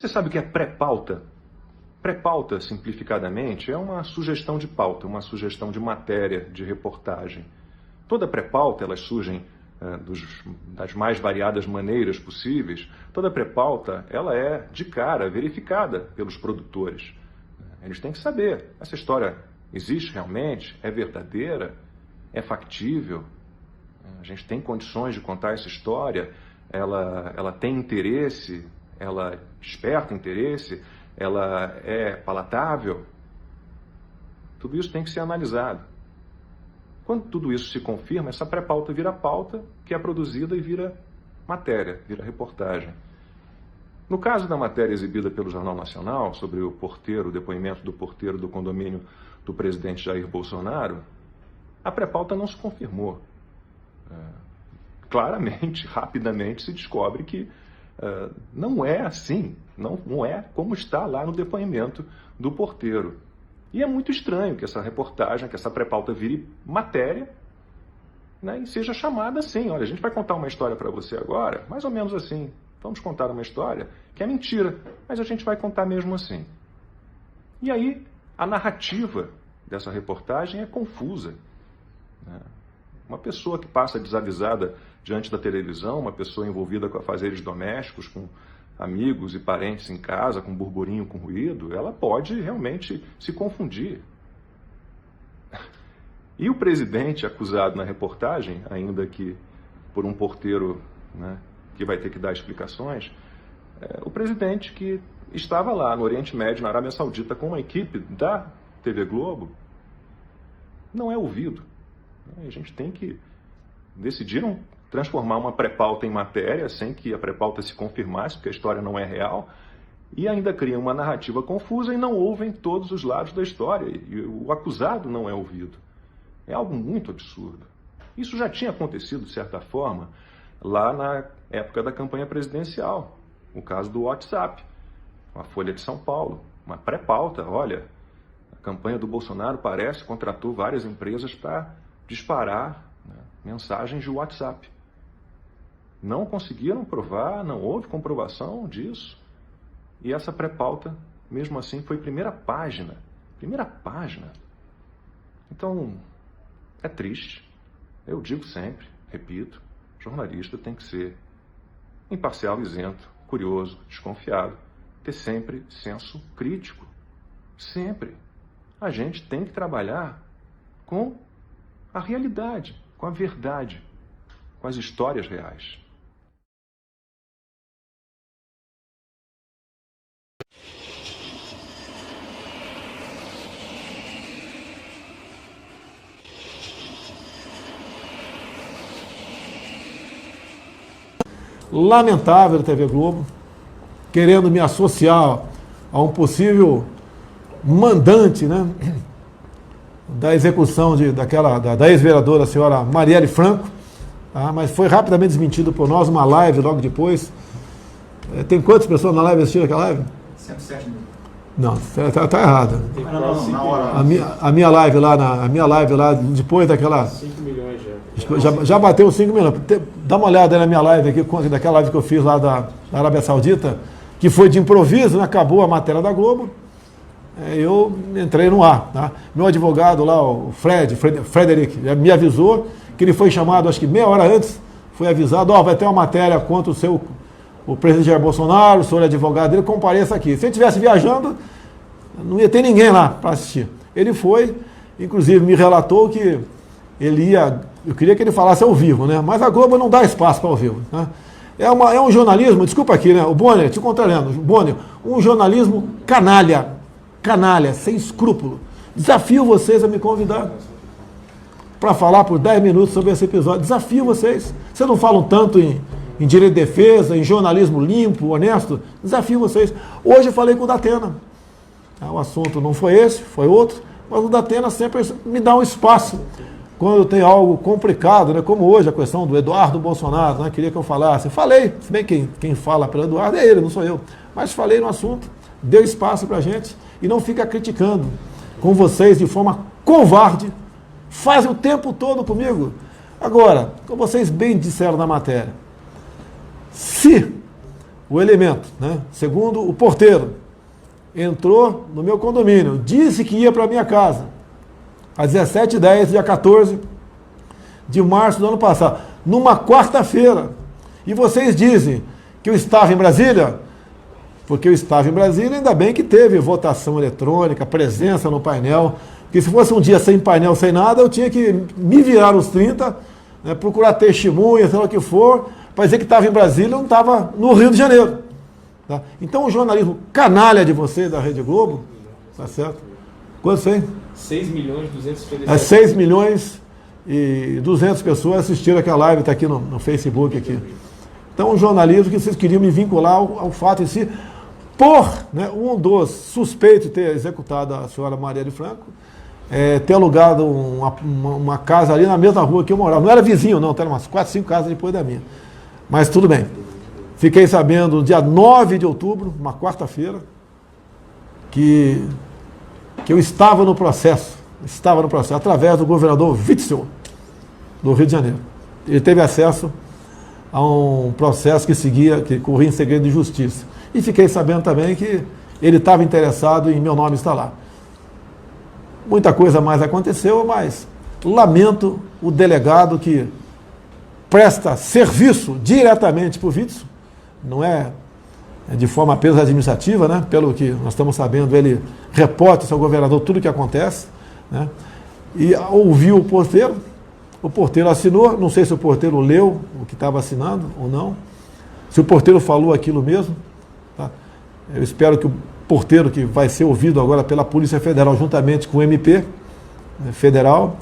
Você sabe o que é pré-pauta? Pré-pauta, simplificadamente, é uma sugestão de pauta, uma sugestão de matéria, de reportagem. Toda pré-pauta, elas surgem das mais variadas maneiras possíveis. Toda pré-pauta, ela é, de cara, verificada pelos produtores. Eles têm que saber, essa história existe realmente? É verdadeira? É factível? A gente tem condições de contar essa história? Ela tem interesse? Ela desperta interesse? Ela é palatável? Tudo isso tem que ser analisado. Quando tudo isso se confirma, essa pré-pauta vira pauta, que é produzida e vira matéria, vira reportagem. No caso da matéria exibida pelo Jornal Nacional, sobre o depoimento do porteiro do condomínio do presidente Jair Bolsonaro, a pré-pauta não se confirmou. Claramente, rapidamente, se descobre que não é assim, não é como está lá no depoimento do porteiro. E é muito estranho que essa reportagem, que essa pré-pauta vire matéria, né, e seja chamada assim. Olha, a gente vai contar uma história para você agora, mais ou menos assim. Vamos contar uma história que é mentira, mas a gente vai contar mesmo assim. E aí, a narrativa dessa reportagem é confusa. Né? Uma pessoa que passa desavisada diante da televisão, uma pessoa envolvida com afazeres domésticos, com amigos e parentes em casa, com burburinho, com ruído, ela pode realmente se confundir. E o presidente acusado na reportagem, ainda que por um porteiro, né, que vai ter que dar explicações, o presidente que estava lá no Oriente Médio, na Arábia Saudita, com uma equipe da TV Globo, não é ouvido. A gente tem que... Decidiram transformar uma pré-pauta em matéria, sem que a pré-pauta se confirmasse, porque a história não é real, e ainda criam uma narrativa confusa e não ouvem todos os lados da história, e o acusado não é ouvido. É algo muito absurdo. Isso já tinha acontecido, de certa forma, lá na época da campanha presidencial, o caso do WhatsApp, a Folha de São Paulo, uma pré-pauta. Olha, a campanha do Bolsonaro contratou várias empresas para disparar, né, mensagens de WhatsApp. Não conseguiram provar, não houve comprovação disso. E essa pré-pauta, mesmo assim, foi primeira página. Primeira página. Então, é triste. Eu digo sempre, repito, jornalista tem que ser imparcial, isento, curioso, desconfiado, ter sempre senso crítico. Sempre. A gente tem que trabalhar com a realidade, com a verdade, com as histórias reais. Lamentável a TV Globo, querendo me associar a um possível mandante, né, da execução da ex-vereadora, a senhora Marielle Franco, tá? Mas foi rapidamente desmentido por nós, uma live logo depois. Tem quantas pessoas na live assistindo aquela live? 107 mil. Não, está errada. Não, na hora. A minha live lá, depois daquela... 5 milhões já bateu 5 milhões. Dá uma olhada na minha live aqui, daquela live que eu fiz lá da Arábia Saudita, que foi de improviso, né? Acabou a matéria da Globo. Eu entrei no ar. Tá? Meu advogado lá, o Frederic, me avisou que ele foi chamado, acho que meia hora antes, foi avisado, vai ter uma matéria contra o presidente Jair Bolsonaro, o senhor advogado dele, compareça aqui. Se ele estivesse viajando, não ia ter ninguém lá para assistir. Ele foi, inclusive me relatou que ele ia... Eu queria que ele falasse ao vivo, né? Mas a Globo não dá espaço para ao vivo. Né? É um jornalismo, desculpa aqui, né? O Bonner, te contrariando, Bonner, um jornalismo canalha, sem escrúpulo. Desafio vocês a me convidar para falar por 10 minutos sobre esse episódio. Desafio vocês. Vocês não falam tanto em direito de defesa, em jornalismo limpo, honesto? Desafio vocês. Hoje eu falei com o Datena. O assunto não foi esse, foi outro, mas o Datena sempre me dá um espaço quando tem algo complicado, né, como hoje a questão do Eduardo Bolsonaro, né, queria que eu falasse. Falei, se bem que quem fala pelo Eduardo é ele, não sou eu. Mas falei no assunto, deu espaço para a gente e não fica criticando com vocês de forma covarde. Fazem o tempo todo comigo. Agora, como vocês bem disseram na matéria, se o elemento, né? Segundo o porteiro, entrou no meu condomínio, disse que ia para minha casa, às 17h10, dia 14 de março do ano passado, numa quarta-feira. E vocês dizem que eu estava em Brasília? Porque eu estava em Brasília, ainda bem que teve votação eletrônica, presença no painel, porque se fosse um dia sem painel, sem nada, eu tinha que me virar nos 30, né, procurar testemunha, sei lá o que for, para dizer que estava em Brasília, eu não estava no Rio de Janeiro. Tá? Então o jornalismo canalha de vocês, da Rede Globo, tá certo? Quanto foi? 6.257.000. 6.200.000 pessoas assistiram aquela live, está aqui no Facebook. Aqui. Então, um jornalismo que vocês queriam me vincular ao fato em si, por, né, um dos suspeitos de ter executado a senhora Marielle Franco, ter alugado uma casa ali na mesma rua que eu morava. Não era vizinho, não, eram umas 4, 5 casas depois da minha. Mas tudo bem. Fiquei sabendo no dia 9 de outubro, uma quarta-feira, que eu estava no processo, através do governador Witzel, do Rio de Janeiro. Ele teve acesso a um processo que corria em segredo de justiça. E fiquei sabendo também que ele estava interessado em meu nome estar lá. Muita coisa mais aconteceu, mas lamento o delegado que presta serviço diretamente para o Witzel, não é de forma apenas administrativa, né? Pelo que nós estamos sabendo, ele reporta ao seu governador tudo o que acontece, né? E ouviu o porteiro assinou, não sei se o porteiro leu o que estava assinando ou não, se o porteiro falou aquilo mesmo, tá? Eu espero que o porteiro, que vai ser ouvido agora pela Polícia Federal, juntamente com o MP federal,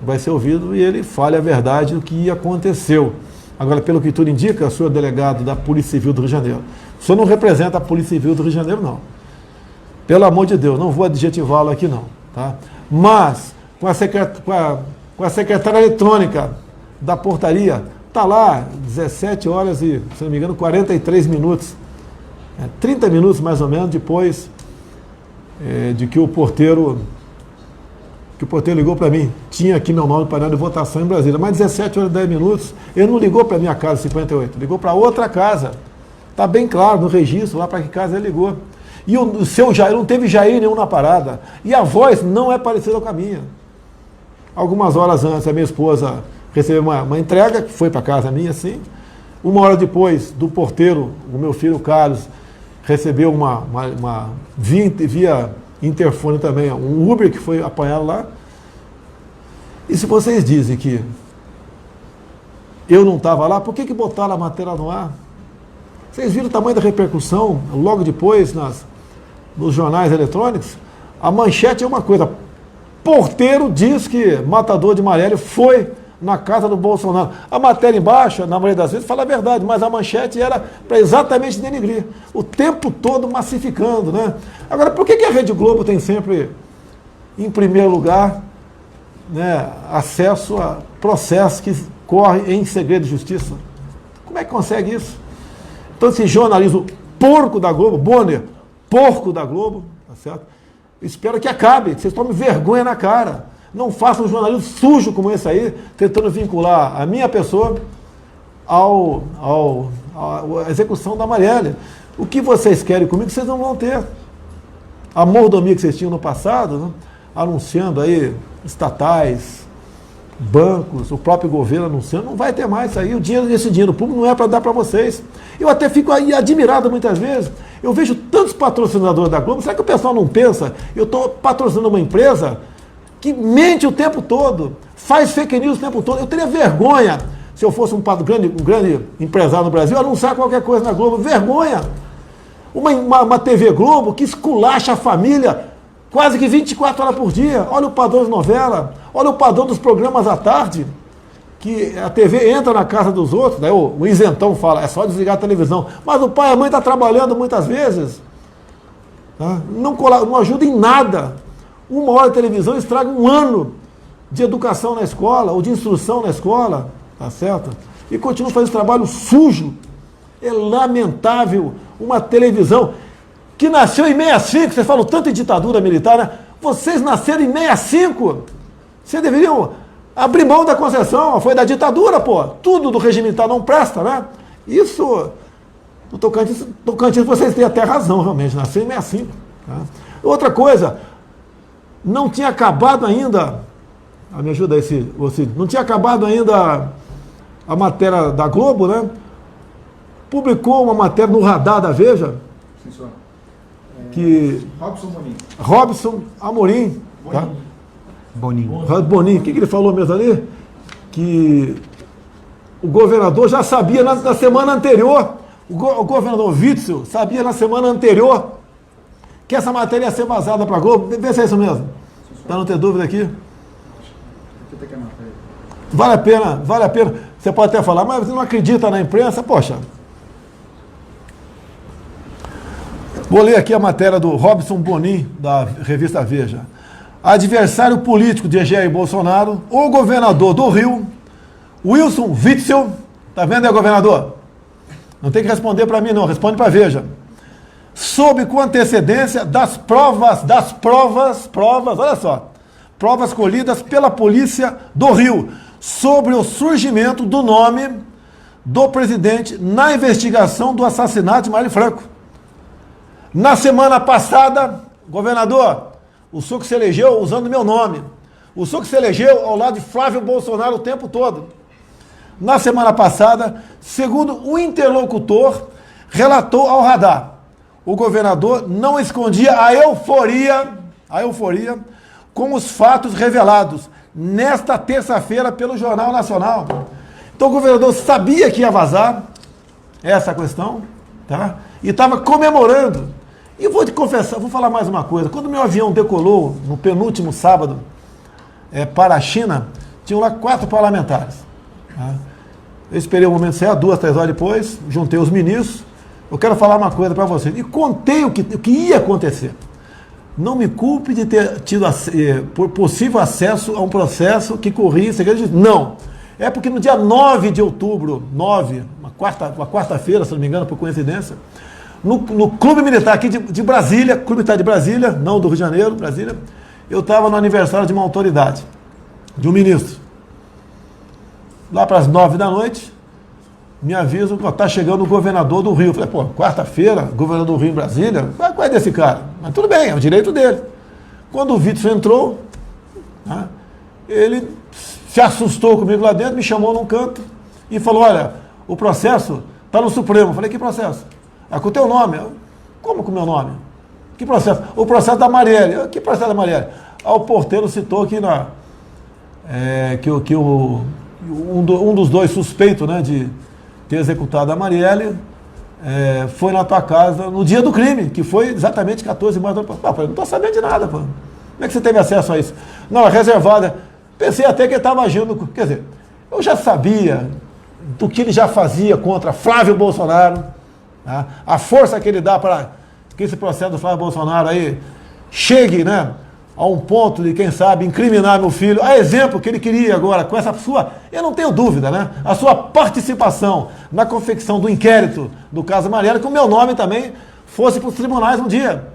vai ser ouvido e ele fale a verdade do que aconteceu. Agora, pelo que tudo indica, o senhor delegado da Polícia Civil do Rio de Janeiro, o senhor não representa a Polícia Civil do Rio de Janeiro, não. Pelo amor de Deus, não vou adjetivá-lo aqui, não. Tá? Mas, com a secretária eletrônica da portaria, está lá, 17 horas e, se não me engano, 43 minutos. 30 minutos, mais ou menos, depois de que o porteiro ligou para mim. Tinha aqui meu nome para painel de votação em Brasília. Mas 17 horas e 10 minutos, ele não ligou para a minha casa 58, ligou para outra casa. Está bem claro no registro lá para que casa ele ligou. E o seu Jair, não teve Jair nenhum na parada. E a voz não é parecida com a minha. Algumas horas antes, a minha esposa recebeu uma entrega, que foi para casa minha, assim. Uma hora depois, do porteiro, o meu filho Carlos recebeu via interfone também, um Uber que foi apanhado lá. E se vocês dizem que eu não estava lá, por que botaram a matéria no ar? Vocês viram o tamanho da repercussão logo depois nos jornais eletrônicos? A manchete é uma coisa. Porteiro diz que matador de Marielle foi na casa do Bolsonaro. A matéria embaixo, na maioria das vezes, fala a verdade, mas a manchete era para exatamente denegrir. O tempo todo massificando, né? Agora, por que a Rede Globo tem sempre, em primeiro lugar, né, acesso a processos que correm em segredo de justiça? Como é que consegue isso? Então, esse jornalismo porco da Globo, Bonner, porco da Globo, tá certo? Eu espero que acabe, que vocês tomem vergonha na cara. Não façam um jornalismo sujo como esse aí, tentando vincular a minha pessoa à execução da Marielle. O que vocês querem comigo, vocês não vão ter. A mordomia que vocês tinham no passado, né, anunciando aí estatais, bancos, o próprio governo anunciando, não vai ter mais isso aí. Esse dinheiro público não é para dar para vocês. Eu até fico aí admirado muitas vezes. Eu vejo tantos patrocinadores da Globo. Será que o pessoal não pensa? Eu estou patrocinando uma empresa que mente o tempo todo, faz fake news o tempo todo. Eu teria vergonha, se eu fosse um grande empresário no Brasil, anunciar qualquer coisa na Globo. Vergonha! Uma TV Globo que esculacha a família quase que 24 horas por dia. Olha o padrão de novela, olha o padrão dos programas à tarde, que a TV entra na casa dos outros, daí o isentão fala, é só desligar a televisão. Mas o pai e a mãe estão trabalhando muitas vezes. Tá? Não ajuda em nada. Uma hora de televisão estraga um ano de educação na escola, ou de instrução na escola, tá certo? E continua fazendo esse trabalho sujo. É lamentável uma televisão que nasceu em 65, vocês falam tanto em ditadura militar, né? Vocês nasceram em 65, vocês deveriam abrir mão da concessão, foi da ditadura, pô. Tudo do regime militar não presta, né? Isso No Tocantins vocês têm até razão, realmente, nasceu em 65. Tá? Outra coisa, não tinha acabado ainda, me ajuda aí, Cid, não tinha acabado ainda a matéria da Globo, né? Publicou uma matéria no Radar da Veja, Sim, senhor. que Robson Bonin. Robson Amorim, tá? Boninho. Boninho, o que ele falou mesmo ali? Que o governador já sabia na semana anterior, o governador Witzel sabia na semana anterior que essa matéria ia ser vazada para a Globo. Vê se é isso mesmo. Para não ter dúvida aqui. Vale a pena, vale a pena. Você pode até falar, mas você não acredita na imprensa? Poxa. Vou ler aqui a matéria do Robson Bonin, da revista Veja. Adversário político de Jair Bolsonaro, o governador do Rio, Wilson Witzel, tá vendo aí, governador? Não tem que responder para mim não, responde para Veja. Soube com antecedência das provas, olha só, provas colhidas pela polícia do Rio, sobre o surgimento do nome do presidente na investigação do assassinato de Marielle Franco. Na semana passada, governador, o senhor que se elegeu usando meu nome, o senhor que se elegeu ao lado de Flávio Bolsonaro o tempo todo. Na semana passada, segundo o interlocutor, relatou ao Radar, o governador não escondia a euforia com os fatos revelados nesta terça-feira pelo Jornal Nacional. Então o governador sabia que ia vazar essa questão, tá? E estava comemorando. E vou te confessar, vou falar mais uma coisa. Quando meu avião decolou no penúltimo sábado para a China, tinham lá 4 parlamentares. Tá? Eu esperei o momento sair, 2, 3 horas depois, juntei os ministros. Eu quero falar uma coisa para vocês. E contei o que ia acontecer. Não me culpe de ter tido por possível acesso a um processo que corria em segredo de justiça. Não. É porque no dia 9 de outubro, uma quarta-feira, se não me engano, por coincidência, no Clube Militar aqui de Brasília, Clube Militar de Brasília, não do Rio de Janeiro, Brasília, eu estava no aniversário de uma autoridade, de um ministro. Lá para as 9 da noite, me avisam que está chegando o governador do Rio. Eu falei, quarta-feira, governador do Rio em Brasília? Qual é desse cara? Mas tudo bem, é o direito dele. Quando o Witzel entrou, né, ele se assustou comigo lá dentro, me chamou num canto e falou, olha, o processo está no Supremo. Eu falei, que processo? Com o teu nome. Como com o meu nome? Que processo? O processo da Marielle. Que processo da Marielle? O porteiro citou aqui que um dos dois suspeitos, né, de ter executado a Marielle foi na tua casa no dia do crime, que foi exatamente 14 de março. Eu não estou sabendo de nada, pô. Como é que você teve acesso a isso? Não, é reservada. Pensei até que ele estava agindo. Quer dizer, eu já sabia do que ele já fazia contra Flávio Bolsonaro, tá? A força que ele dá para que esse processo do Flávio Bolsonaro aí chegue, né, a um ponto de, quem sabe, incriminar meu filho, a exemplo que ele queria agora, com essa sua, eu não tenho dúvida, né, a sua participação na confecção do inquérito do caso Marielle, que o meu nome também fosse para os tribunais um dia.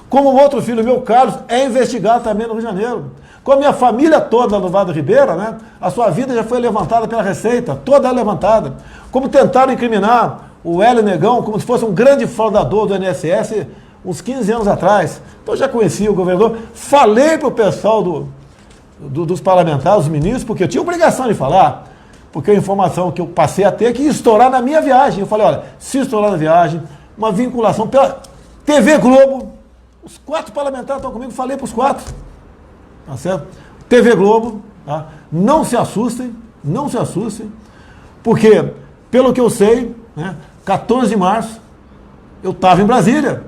Como o outro filho meu, Carlos, é investigado também no Rio de Janeiro. Como a minha família toda no Vale do Ribeira, né, a sua vida já foi levantada pela Receita, toda levantada. Como tentaram incriminar o Hélio Negão como se fosse um grande fraudador do INSS uns 15 anos atrás. Então eu já conhecia o governador, falei para o pessoal dos parlamentares, dos ministros, porque eu tinha obrigação de falar, porque a informação que eu passei a ter é que ia estourar na minha viagem. Eu falei, olha, se estourar na viagem, uma vinculação pela TV Globo, os 4 parlamentares estão comigo, falei para os 4, tá certo? TV Globo, tá? Não se assustem, porque, pelo que eu sei, né, 14 de março, eu estava em Brasília.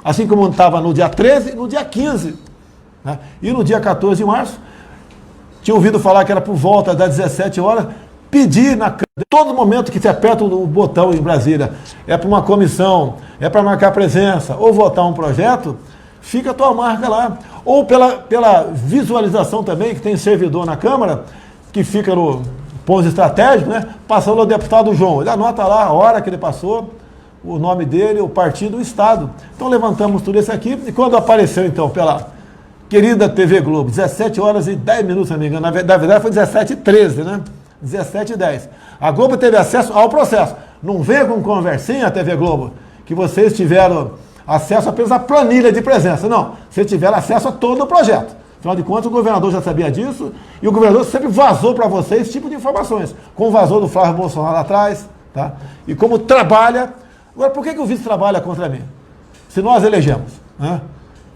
Assim como eu estava no dia 13 e no dia 15. Né? E no dia 14 de março, tinha ouvido falar que era por volta das 17 horas, pedi todo momento que se aperta o botão em Brasília, é para uma comissão, é para marcar presença, ou votar um projeto, fica a tua marca lá. Ou pela visualização também, que tem servidor na Câmara, que fica no ponto estratégico, né? Passando ao deputado João. Ele anota lá a hora que ele passou, o nome dele, o partido, o Estado. Então levantamos tudo isso aqui, e quando apareceu então pela querida TV Globo, 17 horas e 10 minutos, se não me engano, na verdade foi 17h13, né? 17h10. A Globo teve acesso ao processo. Não venha com conversinha, TV Globo, que vocês tiveram acesso apenas à planilha de presença. Não, vocês tiveram acesso a todo o projeto. Afinal de contas, o governador já sabia disso e o governador sempre vazou para vocês esse tipo de informações. Como vazou do Flávio Bolsonaro lá atrás, tá? E como trabalha. Agora, por que o vice trabalha contra mim? Se nós elegemos, né?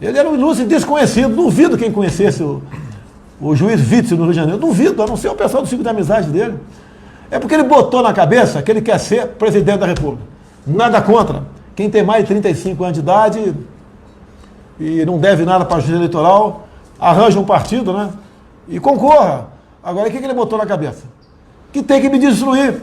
Ele era um ilustre desconhecido, duvido quem conhecesse o juiz Witzel no Rio de Janeiro, duvido, a não ser o pessoal do ciclo de amizade dele. É porque ele botou na cabeça que ele quer ser presidente da República. Nada contra. Quem tem mais de 35 anos de idade e não deve nada para a justiça eleitoral, arranja um partido, né? E concorra. Agora, o que ele botou na cabeça? Que tem que me destruir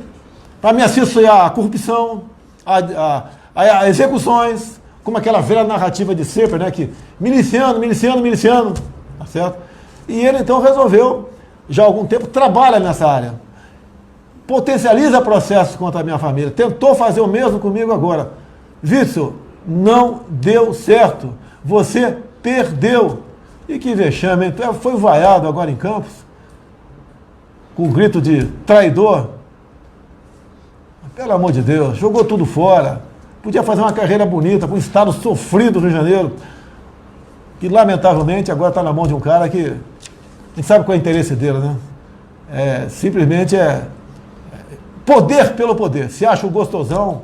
para me associar à corrupção, a execuções, como aquela velha narrativa de sempre, né? Que miliciano, tá certo? E ele então resolveu, já há algum tempo, trabalha nessa área. Potencializa processos contra a minha família. Tentou fazer o mesmo comigo agora. Witzel, não deu certo. Você perdeu. E que vexame, hein? Foi vaiado agora em Campos, com um grito de traidor. Pelo amor de Deus, jogou tudo fora. Podia fazer uma carreira bonita, com um estado sofrido do Rio de Janeiro, que lamentavelmente agora está na mão de um cara que a gente sabe qual é o interesse dele, né? Simplesmente poder pelo poder. Se acha um gostosão,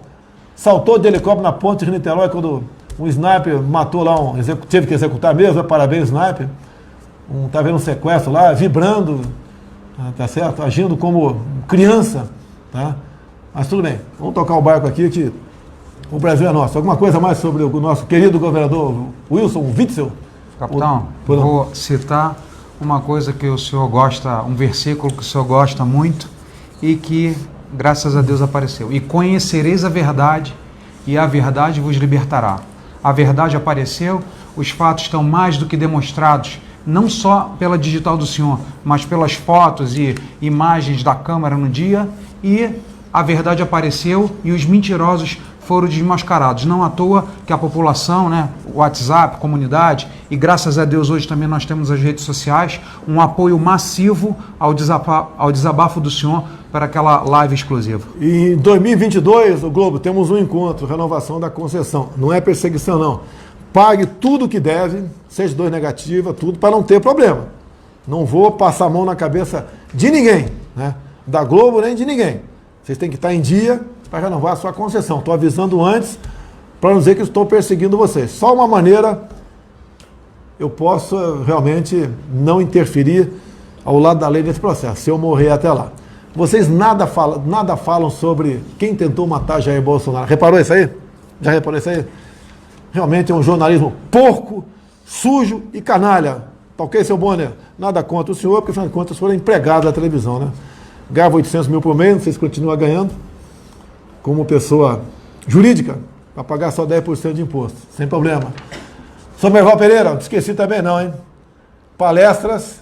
saltou de helicóptero na ponte de Niterói quando um sniper matou lá, teve que executar mesmo, parabéns, sniper. Tá vendo um sequestro lá, vibrando, tá certo? Agindo como criança, tá? Mas tudo bem, vamos tocar o barco aqui que o Brasil é nosso. Alguma coisa mais sobre o nosso querido governador Wilson Witzel? Capitão, vou citar uma coisa que o senhor gosta, um versículo que o senhor gosta muito e que, graças a Deus, apareceu. E conhecereis a verdade, e a verdade vos libertará. A verdade apareceu, os fatos estão mais do que demonstrados, não só pela digital do senhor, mas pelas fotos e imagens da Câmara no dia, e a verdade apareceu e os mentirosos foram desmascarados. Não à toa que a população, né, o WhatsApp, comunidade, e graças a Deus hoje também nós temos as redes sociais, um apoio massivo ao desabafo do senhor para aquela live exclusiva. E em 2022, o Globo, temos um encontro, renovação da concessão. Não é perseguição, não. Pague tudo que deve, seja 2 negativa, tudo, para não ter problema. Não vou passar a mão na cabeça de ninguém, né? Da Globo nem de ninguém. Vocês têm que estar em dia para renovar a sua concessão. Estou avisando antes para não dizer que estou perseguindo vocês. Só uma maneira eu posso realmente não interferir ao lado da lei nesse processo, se eu morrer até lá. Vocês nada falam sobre quem tentou matar Jair Bolsonaro. Reparou isso aí? Já reparou isso aí? Realmente é um jornalismo porco, sujo e canalha. Tá ok, seu Bonner? Nada contra o senhor, porque afinal de contas o senhor é empregado da televisão, né? Ganhava 800 mil por mês, vocês continuam ganhando como pessoa jurídica, para pagar só 10% de imposto, sem problema. Somerval Pereira, não esqueci também não, hein? Palestras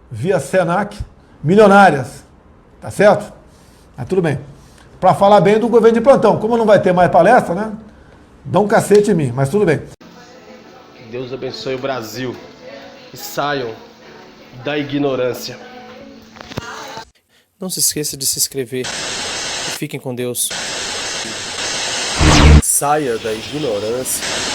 via Senac, milionárias, tá certo? Mas tudo bem. Para falar bem do governo de plantão, como não vai ter mais palestra, né? Dá um cacete em mim, mas tudo bem. Que Deus abençoe o Brasil e saiam da ignorância. Não se esqueça de se inscrever e fiquem com Deus. Saia da ignorância.